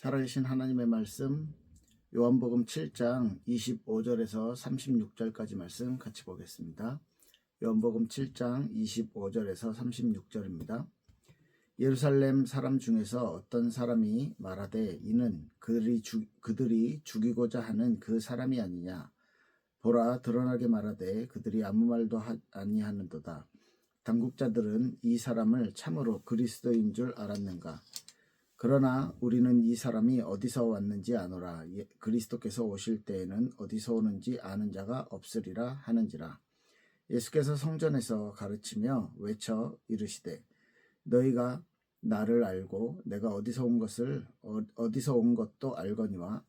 살아계신 하나님의 말씀 요한복음 7장 25절에서 36절까지 말씀 같이 보겠습니다. 요한복음 7장 25절에서 36절입니다. 예루살렘 사람 중에서 어떤 사람이 말하되 이는 그들이 죽이고자 하는 그 사람이 아니냐. 보라, 드러나게 말하되 그들이 아무 말도 아니하는도다. 당국자들은 이 사람을 참으로 그리스도인 줄 알았는가. 그러나 우리는 이 사람이 어디서 왔는지 아노라. 그리스도께서 오실 때에는 어디서 오는지 아는 자가 없으리라 하는지라. 예수께서 성전에서 가르치며 외쳐 이르시되 너희가 나를 알고 내가 어디서 온 것도 알거니와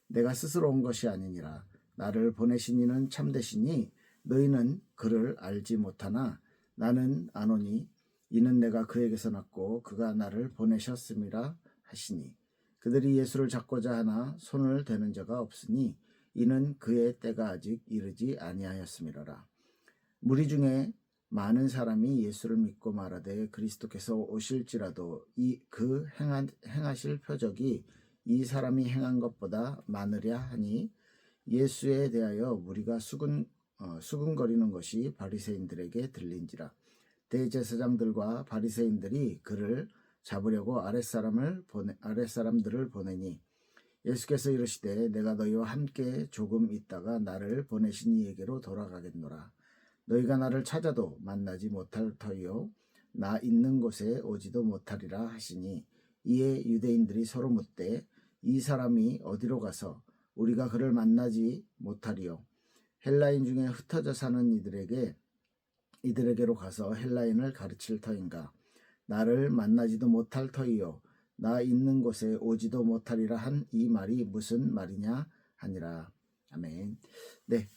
내가 스스로 온 것이 아니니라. 나를 보내신 이는 참되시니 너희는 그를 알지 못하나 나는 아노니 이는 내가 그에게서 났고 그가 나를 보내셨음이라 하시니 그들이 예수를 잡고자 하나 손을 대는 자가 없으니 이는 그의 때가 아직 이르지 아니하였음이로라. 무리 중에 많은 사람이 예수를 믿고 말하되 그리스도께서 오실지라도 그 행하실 표적이 이 사람이 행한 것보다 많으랴 하니 예수에 대하여 무리가 수군거리는 것이 바리새인들에게 들린지라. 대제사장들과 바리새인들이 그를 잡으려고 아랫사람들을 보내니 예수께서 이르시되 내가 너희와 함께 조금 있다가 나를 보내신 이에게로 돌아가겠노라. 너희가 나를 찾아도 만나지 못할 터이요 나 있는 곳에 오지도 못하리라 하시니 이에 유대인들이 서로 묻되 이 사람이 어디로 가서 우리가 그를 만나지 못하리요. 헬라인 중에 흩어져 사는 이들에게로 가서 헬라인을 가르칠 터인가. 나를 만나지도 못할 터이요 나 있는 곳에 오지도 못하리라 한 이 말이 무슨 말이냐 하니라. 아멘. 네,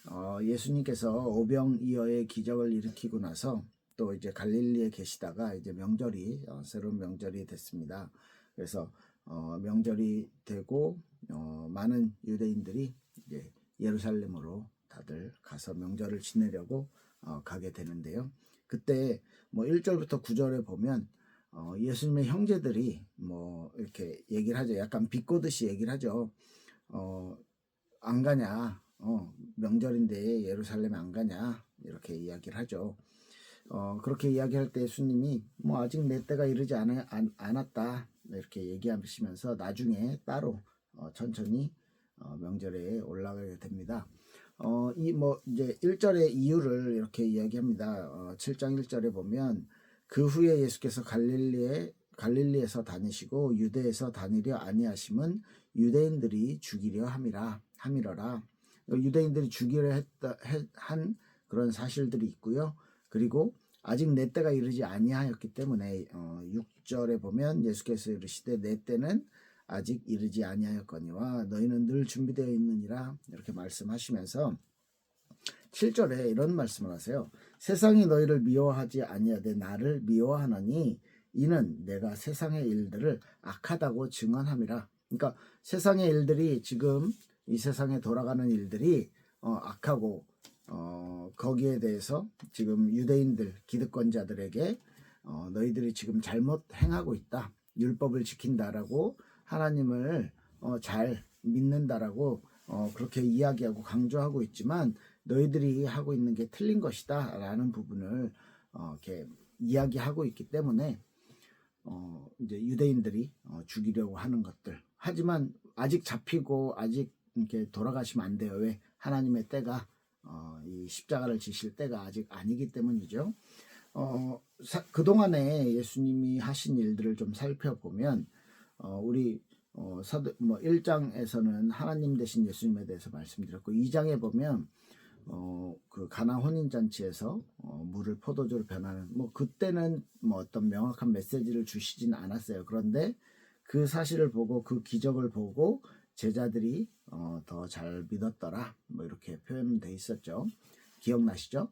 예수님께서 오병이어의 기적을 일으키고 나서 또 이제 갈릴리에 계시다가 이제 명절이 새로운 명절이 됐습니다. 그래서 명절이 되고 많은 유대인들이 이제 예루살렘으로 다들 가서 명절을 지내려고 가게 되는데요. 그때 뭐 1절부터 9절에 보면 예수님의 형제들이 뭐 이렇게 얘기를 하죠. 약간 비꼬듯이 얘기를 하죠. 안 가냐? 명절인데 예루살렘에 안 가냐? 이렇게 이야기를 하죠. 그렇게 이야기할 때 예수님이 뭐 아직 내 때가 이르지 않았다 이렇게 얘기하시면서 나중에 따로 천천히 명절에 올라가게 됩니다. 이제 1절의 이유를 이렇게 이야기합니다. 7장 1절에 보면 그 후에 예수께서 갈릴리에서 다니시고 유대에서 다니려 아니하심은 유대인들이 죽이려 함이러라. 유대인들이 죽이려 한 그런 사실들이 있고요. 그리고 아직 내 때가 이르지 아니하였기 때문에 6절에 보면 예수께서 이르시되 내 때는 아직 이르지 아니하였거니와 너희는 늘 준비되어 있느니라 이렇게 말씀하시면서 7절에 이런 말씀을 하세요. 세상이 너희를 미워하지 아니하되 나를 미워하나니 이는 내가 세상의 일들을 악하다고 증언함이라. 그러니까 세상의 일들이 지금 이 세상에 돌아가는 일들이 악하고 거기에 대해서 지금 유대인들 기득권자들에게 너희들이 지금 잘못 행하고 있다. 율법을 지킨다라고 하나님을 잘 믿는다라고 그렇게 이야기하고 강조하고 있지만 너희들이 하고 있는 게 틀린 것이다 라는 부분을 이렇게 이야기하고 있기 때문에 이제 유대인들이 죽이려고 하는 것들. 하지만 아직 잡히고 아직 이렇게 돌아가시면 안 돼요. 왜? 하나님의 때가 이 십자가를 지실 때가 아직 아니기 때문이죠. 그동안에 예수님이 하신 일들을 좀 살펴보면 우리 1장에서는 하나님 되신 예수님에 대해서 말씀드렸고 2장에 보면 그 가나 혼인잔치에서 물을 포도주로 변하는 뭐 그때는 뭐 어떤 명확한 메시지를 주시진 않았어요. 그런데 그 사실을 보고 그 기적을 보고 제자들이 더 잘 믿었더라 뭐 이렇게 표현돼 있었죠. 기억나시죠?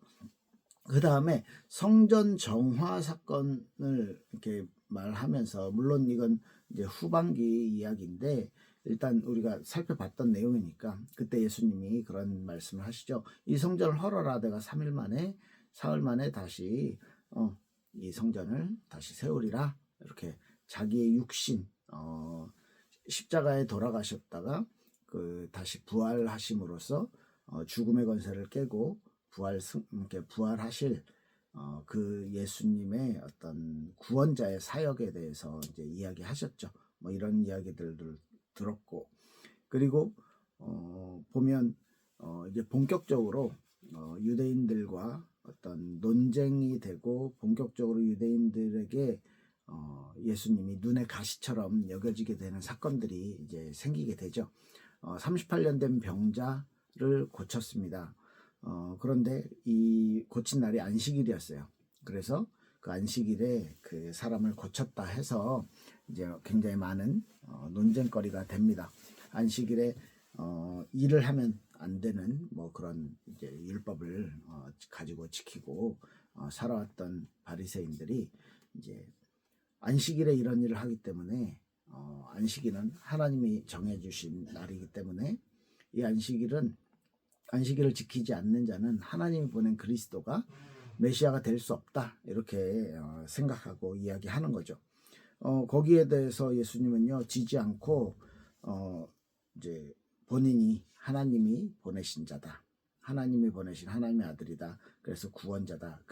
그 다음에 성전 정화 사건을 이렇게 말하면서 물론 이건 이제 후반기 이야기인데 일단 우리가 살펴봤던 내용이니까 그때 예수님이 그런 말씀을 하시죠. 이 성전을 헐어라. 내가 3일 만에 사흘 만에 다시 이 성전을 다시 세우리라. 이렇게 자기의 육신 십자가에 돌아가셨다가 그 다시 부활하심으로써 죽음의 권세를 깨고 이렇게 부활하실 그 예수님의 어떤 구원자의 사역에 대해서 이제 이야기하셨죠. 뭐 이런 이야기들을 들었고, 그리고 보면 이제 본격적으로 유대인들과 어떤 논쟁이 되고 본격적으로 유대인들에게 예수님이 눈의 가시처럼 여겨지게 되는 사건들이 이제 생기게 되죠. 38년 된 병자를 고쳤습니다. 그런데 이 고친 날이 안식일이었어요. 그래서 그 안식일에 그 사람을 고쳤다 해서 이제 굉장히 많은 논쟁거리가 됩니다. 안식일에 일을 하면 안 되는 뭐 그런 이제 율법을 가지고 지키고 살아왔던 바리새인들이 이제 안식일에 이런 일을 하기 때문에 안식일은 하나님이 정해주신 날이기 때문에 이 안식일을 지키지 않는 자는 하나님이 보낸 그리스도가 메시아가 될 수 없다, 이렇게 생각하고 이야기하는 거죠. 거기에 대해서 예수님은요 지지 않고 이제 본인이 하나님이 보내신 자다, 하나님이 보내신 하나님의 아들이다, 그래서 구원자다,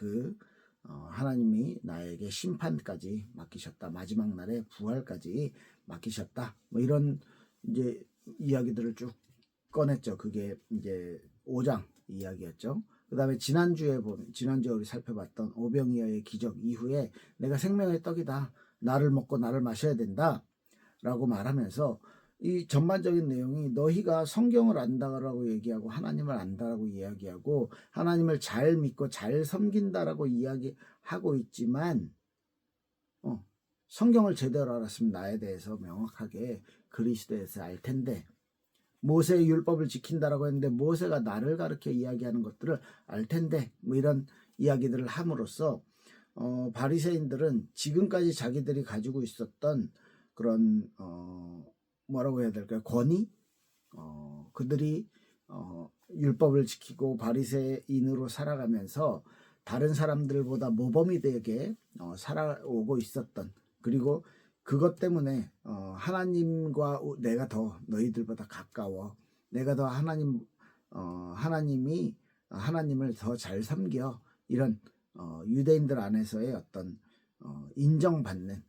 하나님이 나에게 심판까지 맡기셨다, 마지막 날에 부활까지 맡기셨다, 뭐 이런 이제 이야기들을 쭉 꺼냈죠. 그게 이제 5장 이야기였죠. 그 다음에 지난주에 우리 살펴봤던 오병이어의 기적 이후에 내가 생명의 떡이다, 나를 먹고 나를 마셔야 된다 라고 말하면서 이 전반적인 내용이 너희가 성경을 안다라고 얘기하고 하나님을 안다라고 이야기하고 하나님을 잘 믿고 잘 섬긴다라고 이야기하고 있지만 성경을 제대로 알았으면 나에 대해서 명확하게 그리스도에 대해서 알 텐데, 모세의 율법을 지킨다라고 했는데 모세가 나를 가르쳐 이야기하는 것들을 알 텐데, 뭐 이런 이야기들을 함으로써 바리새인들은 지금까지 자기들이 가지고 있었던 그런 뭐라고 해야 될까요? 권위? 그들이 율법을 지키고 바리새인으로 살아가면서 다른 사람들보다 모범이 되게 살아오고 있었던, 그리고 그것 때문에 하나님과 내가 더 너희들보다 가까워, 내가 더 하나님을 더 잘 섬겨, 이런 유대인들 안에서의 어떤 인정받는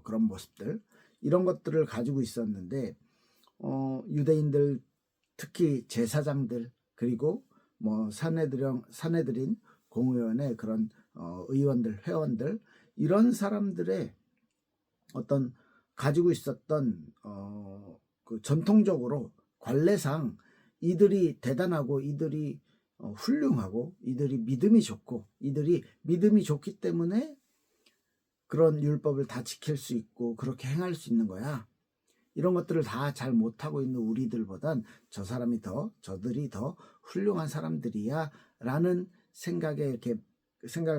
그런 모습들, 이런 것들을 가지고 있었는데 유대인들, 특히 제사장들, 그리고 뭐 사내들인 공의원의 그런 의원들, 회원들, 이런 사람들의 어떤 가지고 있었던 그 전통적으로 관례상 이들이 대단하고 이들이 훌륭하고 이들이 믿음이 좋고 이들이 믿음이 좋기 때문에 그런 율법을 다 지킬 수 있고 그렇게 행할 수 있는 거야, 이런 것들을 다 잘 못하고 있는 우리들보단 저들이 더 훌륭한 사람들이야 라는 생각을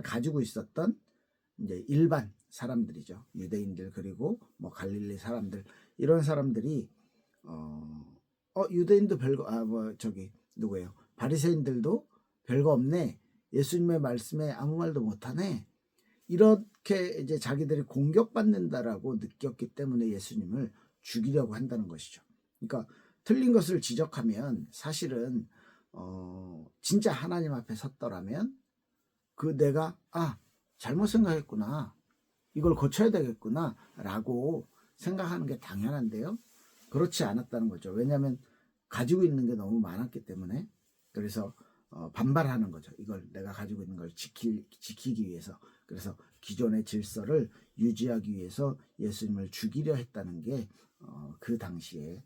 가지고 있었던 이제 일반 사람들이죠. 유대인들, 그리고 뭐 갈릴리 사람들, 이런 사람들이 유대인도 누구예요? 바리새인들도 별거 없네, 예수님의 말씀에 아무 말도 못하네, 이렇게 이제 자기들이 공격받는다라고 느꼈기 때문에 예수님을 죽이려고 한다는 것이죠. 그러니까 틀린 것을 지적하면 사실은 진짜 하나님 앞에 섰더라면 내가 잘못 생각했구나, 이걸 고쳐야 되겠구나 라고 생각하는 게 당연한데요, 그렇지 않았다는 거죠. 왜냐하면 가지고 있는 게 너무 많았기 때문에. 그래서 반발하는 거죠. 이걸 내가 가지고 있는 걸 지키기 위해서. 그래서 기존의 질서를 유지하기 위해서 예수님을 죽이려 했다는 게 그 당시의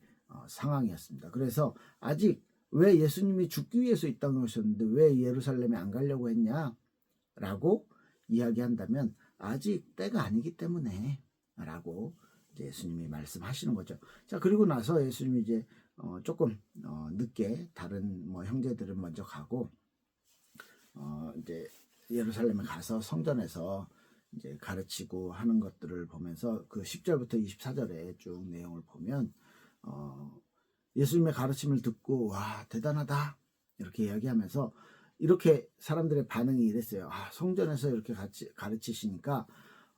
상황이었습니다. 그래서 아직 왜 예수님이 죽기 위해서 이 땅에 오셨는데 왜 예루살렘에 안 가려고 했냐 라고 이야기한다면 아직 때가 아니기 때문에 라고 이제 예수님이 말씀하시는 거죠. 자, 그리고 나서 예수님이 이제 조금 늦게 다른 뭐 형제들은 먼저 가고 이제 예루살렘에 가서 성전에서 이제 가르치고 하는 것들을 보면서 그 10절부터 24절에 쭉 내용을 보면 예수님의 가르침을 듣고 와 대단하다 이렇게 이야기하면서 이렇게 사람들의 반응이 이랬어요. 성전에서 이렇게 같이 가르치시니까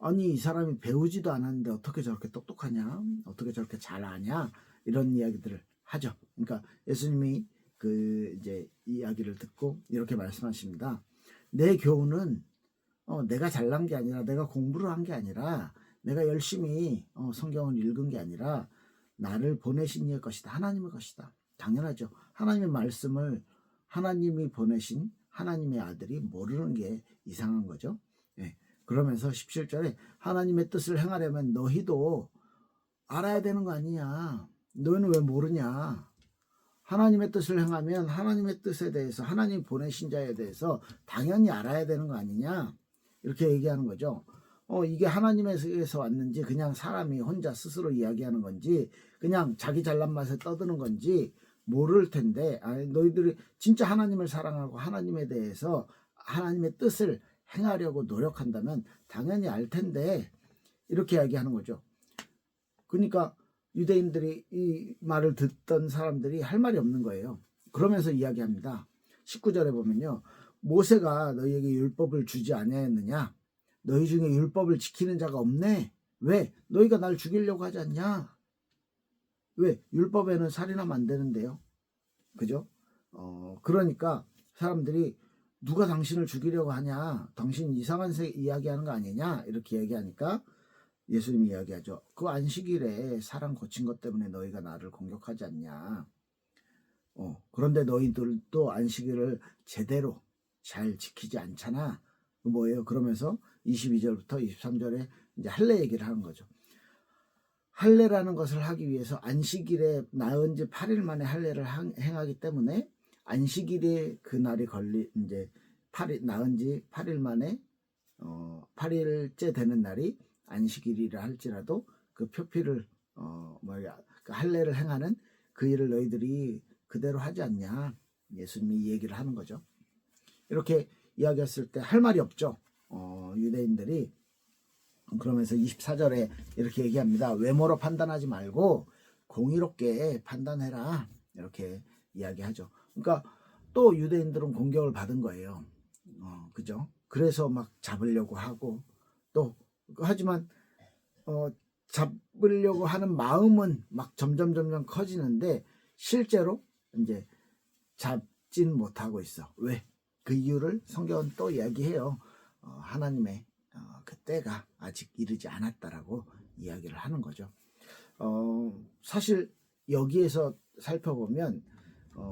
아니 이 사람이 배우지도 않았는데 어떻게 저렇게 똑똑하냐? 어떻게 저렇게 잘 아냐? 이런 이야기들을 하죠. 그러니까 예수님이 그 이제 이야기를 듣고 이렇게 말씀하십니다. 내 교훈은 내가 잘난 게 아니라 내가 공부를 한 게 아니라 내가 열심히 성경을 읽은 게 아니라 나를 보내신 이의 것이다. 하나님의 것이다. 당연하죠. 하나님의 말씀을 하나님이 보내신 하나님의 아들이 모르는 게 이상한 거죠. 예. 그러면서 17절에 하나님의 뜻을 행하려면 너희도 알아야 되는 거 아니냐. 너희는 왜 모르냐. 하나님의 뜻을 행하면 하나님의 뜻에 대해서 하나님 보내신 자에 대해서 당연히 알아야 되는 거 아니냐. 이렇게 얘기하는 거죠. 이게 하나님에서 왔는지 그냥 사람이 혼자 스스로 이야기하는 건지 그냥 자기 잘난 맛에 떠드는 건지 모를 텐데 아니, 너희들이 진짜 하나님을 사랑하고 하나님에 대해서 하나님의 뜻을 행하려고 노력한다면 당연히 알 텐데 이렇게 이야기하는 거죠. 그러니까 유대인들이 이 말을 듣던 사람들이 할 말이 없는 거예요. 그러면서 이야기합니다. 19절에 보면요. 모세가 너희에게 율법을 주지 아니하였느냐? 너희 중에 율법을 지키는 자가 없네. 왜? 너희가 날 죽이려고 하지 않냐? 왜? 율법에는 살인하면 안 되는데요. 그죠? 그러니까 사람들이 누가 당신을 죽이려고 하냐? 당신 이상한 이야기하는 거 아니냐? 이렇게 얘기하니까 예수님이 이야기하죠. 그 안식일에 사람 고친 것 때문에 너희가 나를 공격하지 않냐? 그런데 너희들도 안식일을 제대로 잘 지키지 않잖아. 뭐예요? 그러면서 22절부터 23절에 이제 할례 얘기를 하는 거죠. 할례라는 것을 하기 위해서 안식일에 나은 지 8일 만에 할례를 행하기 때문에 안식일에 그날이 이제 나은 지 8일 만에 8일째 되는 날이 안식일이라 할지라도 그 표피를 그 할례를 행하는 그 일을 너희들이 그대로 하지 않냐. 예수님이 이 얘기를 하는 거죠. 이렇게 이야기했을 때 할 말이 없죠. 유대인들이. 그러면서 24절에 이렇게 얘기합니다. 외모로 판단하지 말고 공의롭게 판단해라. 이렇게 이야기하죠. 그러니까 또 유대인들은 공격을 받은 거예요. 그죠? 그래서 막 잡으려고 하고 또 하지만 잡으려고 하는 마음은 막 점점 커지는데 실제로 이제 잡진 못하고 있어. 왜? 그 이유를 성경은 또 이야기해요. 하나님의 그 때가 아직 이르지 않았다라고 이야기를 하는 거죠. 사실 여기에서 살펴보면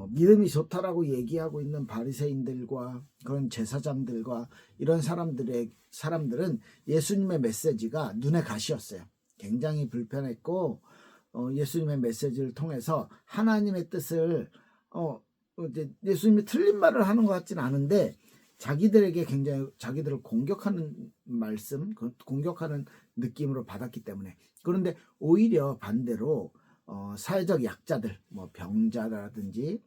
믿음이 좋다라고 얘기하고 있는 바리새인들과 그런 제사장들과 이런 사람들은 예수님의 메시지가 눈에 가시였어요. 굉장히 불편했고 예수님의 메시지를 통해서 하나님의 뜻을 이제 예수님이 틀린 말을 하는 것 같지는 않은데 자기들에게 굉장히 자기들을 공격하는 말씀, 공격하는 느낌으로 받았기 때문에. 그런데 오히려 반대로 사회적 약자들, 뭐 병자라든지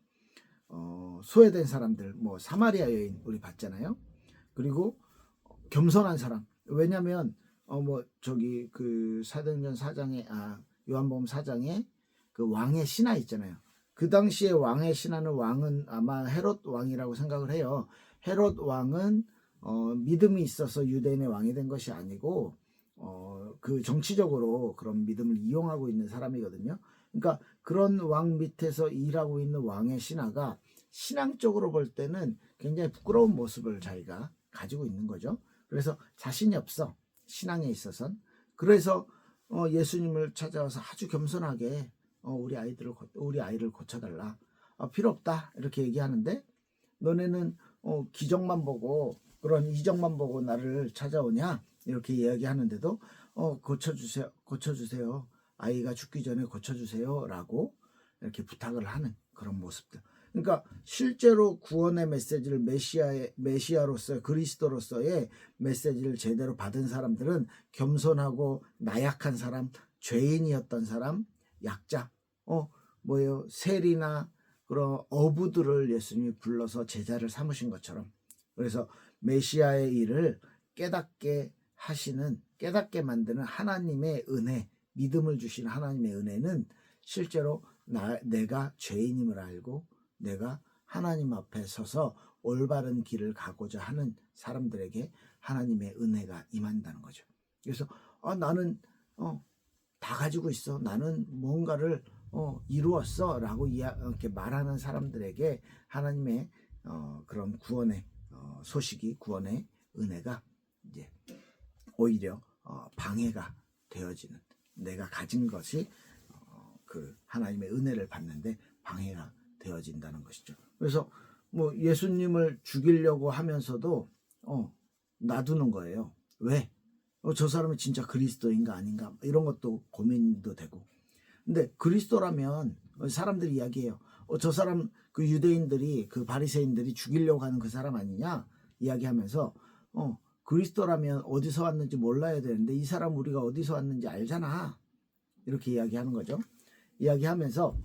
소외된 사람들, 뭐 사마리아 여인 우리 봤잖아요. 그리고 겸손한 사람. 왜냐하면 뭐 저기 그 사도행전 4장에 요한복음 4장에 그 왕의 신하 있잖아요. 그 당시에 왕의 신하는 왕은 아마 헤롯 왕이라고 생각을 해요. 헤롯 왕은 믿음이 있어서 유대인의 왕이 된 것이 아니고 그 정치적으로 그런 믿음을 이용하고 있는 사람이거든요. 그러니까 그런 왕 밑에서 일하고 있는 왕의 신하가 신앙적으로 볼 때는 굉장히 부끄러운 모습을 자기가 가지고 있는 거죠. 그래서 자신이 없어. 신앙에 있어서는. 그래서 예수님을 찾아와서 아주 겸손하게 우리 아이를 고쳐달라. 필요 없다. 이렇게 얘기하는데 너네는 기적만 보고 그런 이적만 보고 나를 찾아오냐? 이렇게 이야기하는데도 고쳐주세요. 아이가 죽기 전에 고쳐주세요. 라고 이렇게 부탁을 하는 그런 모습들. 그러니까 실제로 구원의 메시지를 메시아로서 그리스도로서의 메시지를 제대로 받은 사람들은 겸손하고 나약한 사람, 죄인이었던 사람, 약자, 뭐예요? 세리나 그런 어부들을 예수님이 불러서 제자를 삼으신 것처럼. 그래서 메시아의 일을 깨닫게 만드는 하나님의 은혜, 믿음을 주신 하나님의 은혜는 실제로 내가 죄인임을 알고 내가 하나님 앞에 서서 올바른 길을 가고자 하는 사람들에게 하나님의 은혜가 임한다는 거죠. 그래서 나는 다 가지고 있어. 나는 뭔가를 이루었어 라고 이렇게 말하는 사람들에게 하나님의 그런 구원의 소식이, 구원의 은혜가 이제 오히려 방해가 되어지는, 내가 가진 것이 그 하나님의 은혜를 받는데 방해가 되어진다는 것이죠. 그래서 뭐 예수님을 죽이려고 하면서도 놔두는 거예요. 왜? 저 사람이 진짜 그리스도인가 아닌가 이런 것도 고민도 되고. 근데 그리스도라면 사람들이 이야기해요. 저 사람, 그 유대인들이, 그 바리새인들이 죽이려고 하는 그 사람 아니냐 이야기하면서 그리스도라면 어디서 왔는지 몰라야 되는데 이 사람 우리가 어디서 왔는지 알잖아, 이렇게 이야기하는 거죠. 이야기하면서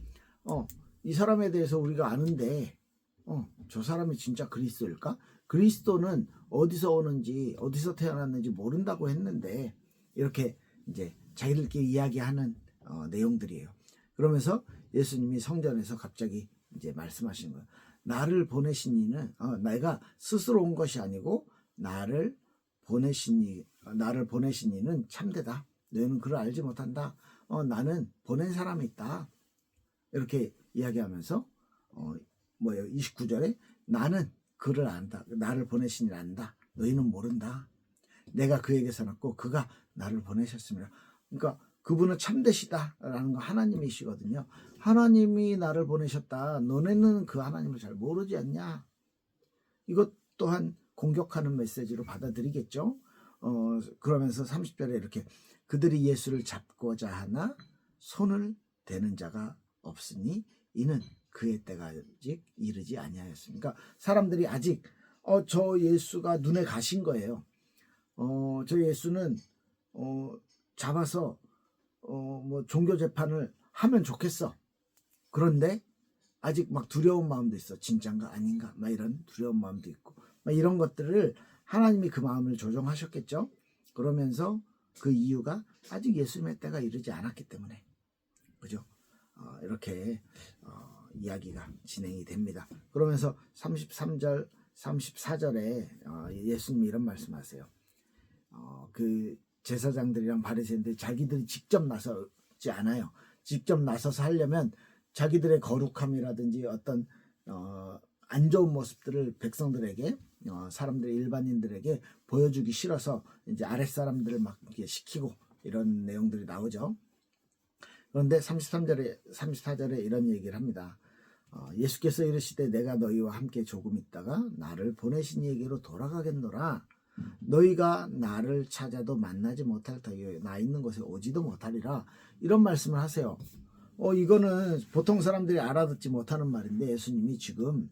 이 사람에 대해서 우리가 아는데 저 사람이 진짜 그리스도일까? 그리스도는 어디서 오는지, 어디서 태어났는지 모른다고 했는데, 이렇게 이제 자기들끼리 이야기하는 내용들이에요. 그러면서 예수님이 성전에서 갑자기 이제 말씀하시는 거예요. 나를 보내신 이는 내가 스스로 온 것이 아니고 나를 보내신 이는 참되다. 너희는 그를 알지 못한다. 나는 보낸 사람이 있다. 이렇게 이야기하면서 29절에 나는 그를 안다. 나를 보내신 이를 안다. 너희는 모른다. 내가 그에게서 났고 그가 나를 보내셨습니다. 그러니까 그분은 참되시다라는 거 하나님이시거든요. 하나님이 나를 보내셨다. 너네는 그 하나님을 잘 모르지 않냐? 이것 또한 공격하는 메시지로 받아들이겠죠. 그러면서 30절에 이렇게 그들이 예수를 잡고자 하나 손을 대는 자가 없으니 이는 그의 때가 아직 이르지 아니하였습니다. 그러니까 사람들이 아직 저 예수가 눈에 가신 거예요. 저 예수는 잡아서 뭐 종교 재판을 하면 좋겠어. 그런데 아직 막 두려운 마음도 있어. 진짠가 아닌가 막 이런 두려운 마음도 있고 막 이런 것들을 하나님이 그 마음을 조정하셨겠죠. 그러면서 그 이유가 아직 예수님의 때가 이르지 않았기 때문에, 그죠? 이렇게 이야기가 진행이 됩니다. 그러면서 33절 34절에 예수님이 이런 말씀하세요. 그 제사장들이랑 바리새인들이 자기들이 직접 나서지 않아요. 직접 나서서 하려면 자기들의 거룩함이라든지 어떤 안 좋은 모습들을 백성들에게, 사람들, 일반인들에게 보여주기 싫어서 이제 아랫사람들을 막 이렇게 시키고 이런 내용들이 나오죠. 그런데 34절에 이런 얘기를 합니다. 예수께서 이르시되 내가 너희와 함께 조금 있다가 나를 보내신 이에게로 돌아가겠노라. 너희가 나를 찾아도 만나지 못할 터이요 나 있는 곳에 오지도 못하리라. 이런 말씀을 하세요. 이거는 보통 사람들이 알아듣지 못하는 말인데 예수님이 지금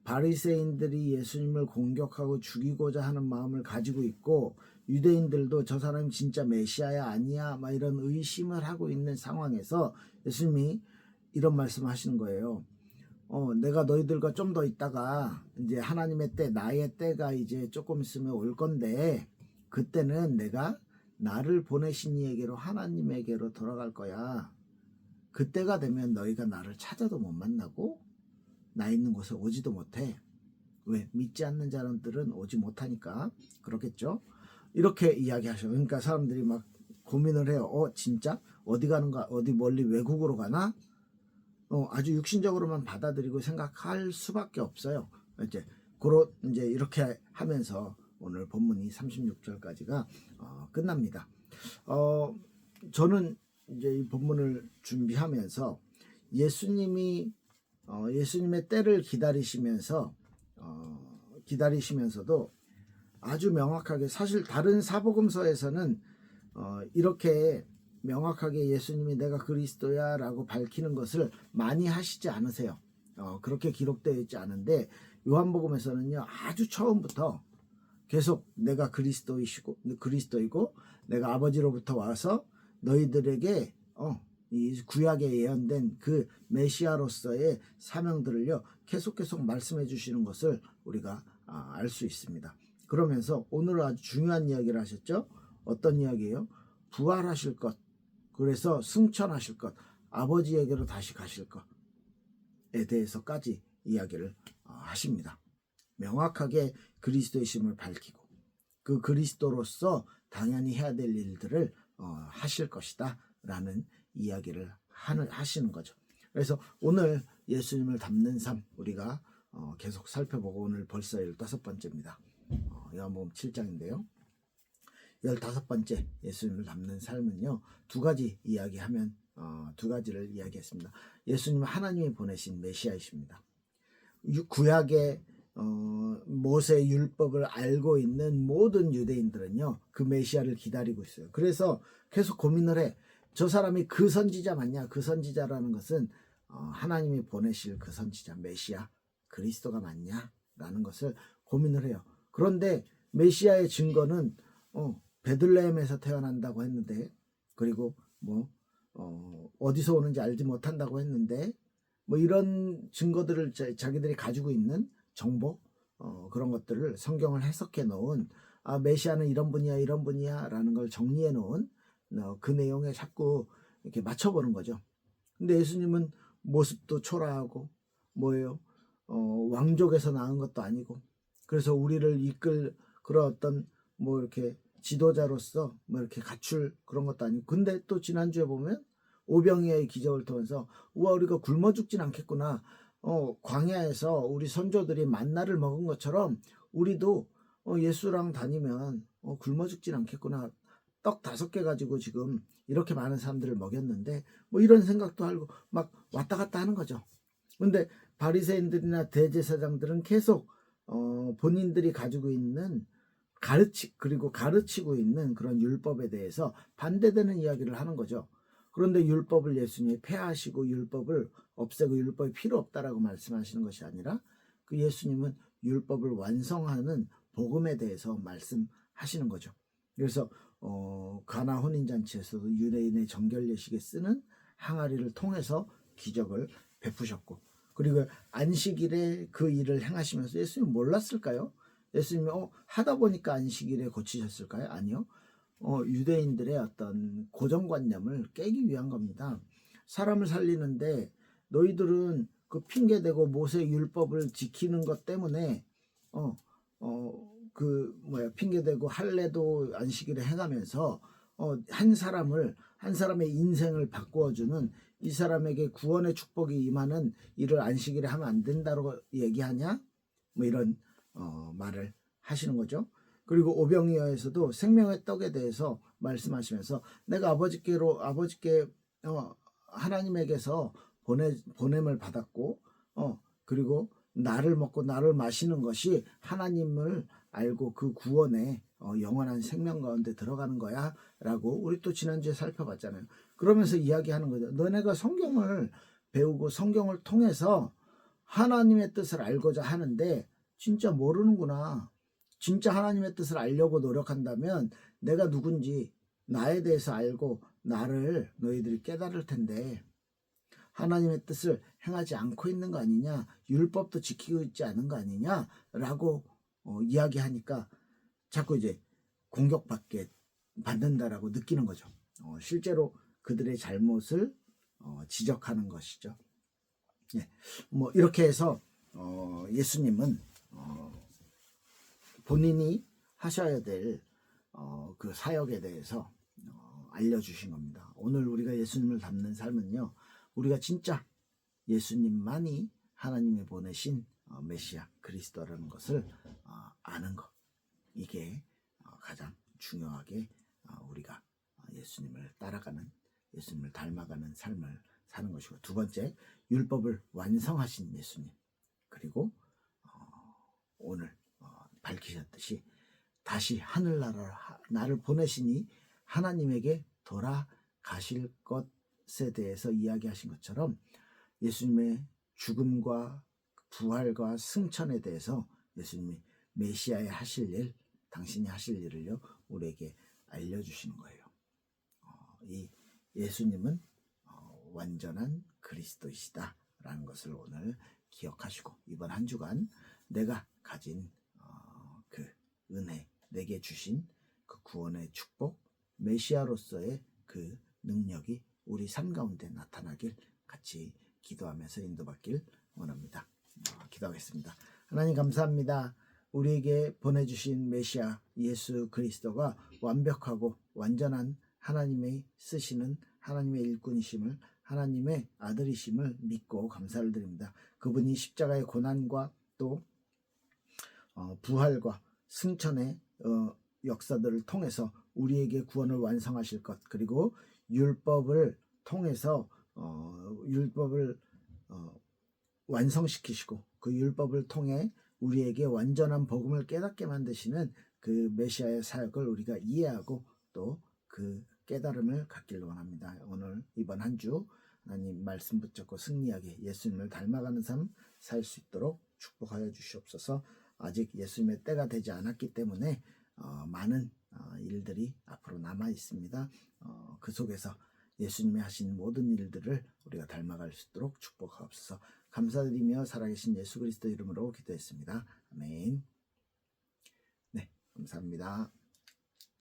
바리새인들이 예수님을 공격하고 죽이고자 하는 마음을 가지고 있고 유대인들도 저 사람이 진짜 메시아야 아니야 막 이런 의심을 하고 있는 상황에서 예수님이 이런 말씀을 하시는 거예요. 내가 너희들과 좀 더 있다가 이제 하나님의 때, 나의 때가 이제 조금 있으면 올 건데 그때는 내가 나를 보내신 이에게로, 하나님에게로 돌아갈 거야. 그때가 되면 너희가 나를 찾아도 못 만나고 나 있는 곳에 오지도 못해. 왜? 믿지 않는 사람들은 오지 못하니까 그렇겠죠. 이렇게 이야기하셔. 그러니까 사람들이 막 고민을 해요. 진짜? 어디 가는가? 어디 멀리 외국으로 가나? 아주 육신적으로만 받아들이고 생각할 수밖에 없어요. 이제 이렇게 하면서 오늘 본문이 36절까지가 끝납니다. 저는 이제 이 본문을 준비하면서 예수님이 예수님의 때를 기다리시면서도 아주 명확하게, 사실 다른 사복음서에서는 이렇게 명확하게 예수님이 내가 그리스도야 라고 밝히는 것을 많이 하시지 않으세요. 그렇게 기록되어 있지 않은데 요한복음에서는요 아주 처음부터 계속 내가 그리스도이고 내가 아버지로부터 와서 너희들에게 이 구약에 예언된 그 메시아로서의 사명들을요 계속 말씀해 주시는 것을 우리가 알 수 있습니다. 그러면서 오늘 아주 중요한 이야기를 하셨죠. 어떤 이야기예요? 부활하실 것, 그래서 승천하실 것, 아버지에게로 다시 가실 것에 대해서까지 이야기를 하십니다. 명확하게 그리스도의 심을 밝히고 그 그리스도로서 당연히 해야 될 일들을 하실 것이다 라는 이야기를 하시는 거죠. 그래서 오늘 예수님을 닮는 삶 우리가 계속 살펴보고 오늘 벌써 15번째입니다. 요한복음 7장인데요. 15번째 예수님을 닮는 삶은요, 두 가지 이야기하면 두 가지를 이야기했습니다. 예수님은 하나님이 보내신 메시아이십니다. 구약의 모세 율법을 알고 있는 모든 유대인들은요, 그 메시아를 기다리고 있어요. 그래서 계속 고민을 해. 저 사람이 그 선지자 맞냐? 그 선지자라는 것은 하나님이 보내실 그 선지자 메시아 그리스도가 맞냐? 라는 것을 고민을 해요. 그런데 메시아의 증거는 베들레헴에서 태어난다고 했는데, 그리고 어디서 오는지 알지 못한다고 했는데, 이런 증거들을 자기들이 가지고 있는 정보, 그런 것들을 성경을 해석해 놓은, 메시아는 이런 분이야, 이런 분이야 라는 걸 정리해 놓은 그 내용에 자꾸 이렇게 맞춰보는 거죠. 근데 예수님은 모습도 초라하고, 왕족에서 낳은 것도 아니고, 그래서 우리를 이끌 그런 어떤 이렇게 지도자로서 이렇게 갖출 그런 것도 아니고, 근데 또 지난주에 보면 오병이어의 기적을 통해서 우와 우리가 굶어 죽진 않겠구나, 광야에서 우리 선조들이 만나를 먹은 것처럼 우리도 예수랑 다니면 굶어 죽진 않겠구나, 떡 5개 가지고 지금 이렇게 많은 사람들을 먹였는데 이런 생각도 하고 막 왔다 갔다 하는 거죠. 근데 바리새인들이나 대제사장들은 계속 본인들이 가지고 있는 그리고 가르치고 있는 그런 율법에 대해서 반대되는 이야기를 하는 거죠. 그런데 율법을 예수님이 폐하시고 율법을 없애고 율법이 필요 없다라고 말씀하시는 것이 아니라, 그 예수님은 율법을 완성하는 복음에 대해서 말씀하시는 거죠. 그래서 가나 혼인잔치에서도 유대인의 정결 예식에 쓰는 항아리를 통해서 기적을 베푸셨고, 그리고 안식일에 그 일을 행하시면서 예수님 몰랐을까요? 예수님이 하다 보니까 안식일에 고치셨을까요? 아니요. 유대인들의 어떤 고정관념을 깨기 위한 겁니다. 사람을 살리는데 너희들은 그 핑계대고 모세 율법을 지키는 것 때문에 핑계대고 할례도 안식일에 행하면서 한 사람의 인생을 바꾸어주는, 이 사람에게 구원의 축복이 임하는 일을 안식일에 하면 안 된다고 얘기하냐? 이런 말을 하시는 거죠. 그리고 오병이어에서도 생명의 떡에 대해서 말씀하시면서 내가 아버지께 하나님에게서 보냄을 받았고, 그리고 나를 먹고 나를 마시는 것이 하나님을 알고 그 구원에 영원한 생명 가운데 들어가는 거야 라고 우리 또 지난주에 살펴봤잖아요. 그러면서 이야기하는 거죠. 너네가 성경을 배우고 성경을 통해서 하나님의 뜻을 알고자 하는데 진짜 모르는구나. 진짜 하나님의 뜻을 알려고 노력한다면 내가 누군지 나에 대해서 알고 나를 너희들이 깨달을 텐데 하나님의 뜻을 행하지 않고 있는 거 아니냐, 율법도 지키고 있지 않은 거 아니냐 라고 이야기하니까 자꾸 이제 받는다라고 느끼는 거죠. 실제로 그들의 잘못을 지적하는 것이죠. 네. 이렇게 해서 예수님은 본인이 하셔야 될 그 사역에 대해서 알려주신 겁니다. 오늘 우리가 예수님을 닮는 삶은요, 우리가 진짜 예수님만이 하나님이 보내신 메시아 그리스도라는 것을 아는 것, 이게 가장 중요하게 우리가 예수님을 따라가는, 예수님을 닮아가는 삶을 사는 것이고, 두 번째, 율법을 완성하신 예수님, 그리고 오늘 밝히셨듯이 다시 하늘나라 나를 보내시니 하나님에게 돌아가실 것에 대해서 이야기하신 것처럼 예수님의 죽음과 부활과 승천에 대해서 예수님이 메시아의 하실 일, 당신이 하실 일을요 우리에게 알려주시는 거예요. 이 예수님은 완전한 그리스도이시다라는 것을 오늘 기억하시고, 이번 한 주간 내가 가진 그 은혜, 내게 주신 그 구원의 축복, 메시아로서의 그 능력이 우리 삶 가운데 나타나길 같이 기도하면서 인도받길 원합니다. 기도하겠습니다. 하나님 감사합니다. 우리에게 보내주신 메시아 예수 그리스도가 완벽하고 완전한 하나님의 쓰시는 하나님의 일꾼이심을, 하나님의 아들이심을 믿고 감사를 드립니다. 그분이 십자가의 고난과 또 부활과 승천의 역사들을 통해서 우리에게 구원을 완성하실 것, 그리고 율법을 통해서 율법을 완성시키시고 그 율법을 통해 우리에게 완전한 복음을 깨닫게 만드시는 그 메시아의 사역을 우리가 이해하고 또 그 깨달음을 갖기를 원합니다. 오늘 이번 한 주 하나님 말씀 붙잡고 승리하게 예수님을 닮아가는 삶 살 수 있도록 축복하여 주시옵소서. 아직 예수님의 때가 되지 않았기 때문에 많은 일들이 앞으로 남아 있습니다. 그 속에서 예수님이 하신 모든 일들을 우리가 닮아갈 수 있도록 축복하옵소서. 감사드리며 살아계신 예수 그리스도 이름으로 기도했습니다. 아멘. 네, 감사합니다.